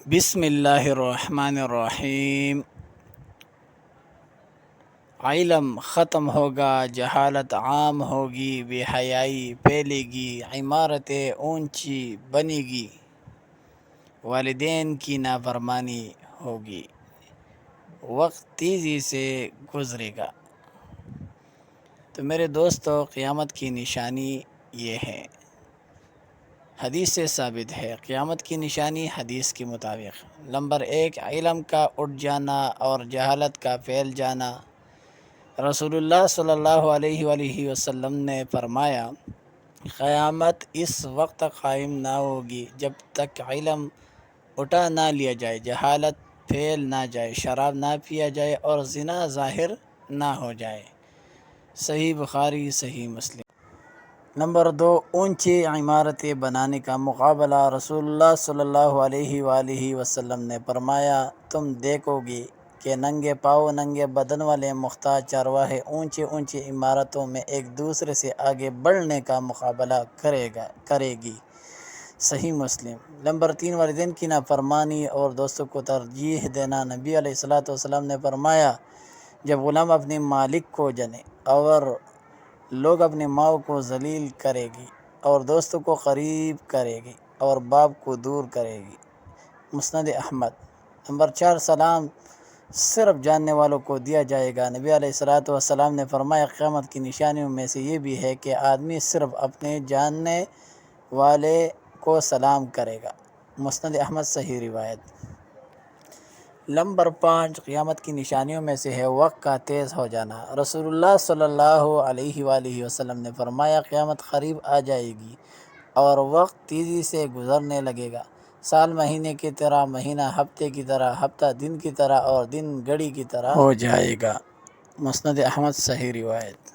بسم اللہ الرحمن الرحیم۔ علم ختم ہوگا، جہالت عام ہوگی، بے حیائی پھیلے گی، عمارتیں اونچی بنے گی، والدین کی نافرمانی ہوگی، وقت تیزی سے گزرے گا۔ تو میرے دوستو، قیامت کی نشانی یہ ہے، حدیث سے ثابت ہے۔ قیامت کی نشانی حدیث کے مطابق نمبر 1، علم کا اٹھ جانا اور جہالت کا پھیل جانا۔ رسول اللہ صلی اللہ علیہ وآلہ وسلم نے فرمایا، قیامت اس وقت قائم نہ ہوگی جب تک علم اٹھا نہ لیا جائے، جہالت پھیل نہ جائے، شراب نہ پیا جائے اور زنا ظاہر نہ ہو جائے۔ صحیح بخاری، صحیح مسلم۔ نمبر 2، اونچی عمارتیں بنانے کا مقابلہ۔ رسول اللہ صلی اللہ علیہ وآلہ وسلم نے فرمایا، تم دیکھو گے کہ ننگے پاؤں ننگے بدن والے محتاج چرواہے اونچی اونچی عمارتوں میں ایک دوسرے سے آگے بڑھنے کا مقابلہ کرے گی۔ صحیح مسلم۔ نمبر 3، والدین کی نافرمانی اور دوستوں کو ترجیح دینا۔ نبی علیہ السلام نے فرمایا، جب غلام اپنے مالک کو جانے اور لوگ اپنے ماں کو ذلیل کرے گی اور دوستوں کو قریب کرے گی اور باپ کو دور کرے گی۔ مسند احمد۔ نمبر 4، سلام صرف جاننے والوں کو دیا جائے گا۔ نبی علیہ السلام نے فرمایا، قیامت کی نشانیوں میں سے یہ بھی ہے کہ آدمی صرف اپنے جاننے والے کو سلام کرے گا۔ مسند احمد، صحیح روایت۔ نمبر 5، قیامت کی نشانیوں میں سے ہے وقت کا تیز ہو جانا۔ رسول اللہ صلی اللہ علیہ وآلہ وسلم نے فرمایا، قیامت قریب آ جائے گی اور وقت تیزی سے گزرنے لگے گا۔ سال مہینے کی طرح، مہینہ ہفتے کی طرح، ہفتہ دن کی طرح اور دن گھڑی کی طرح ہو جائے گا۔ مسند احمد، صحیح روایت۔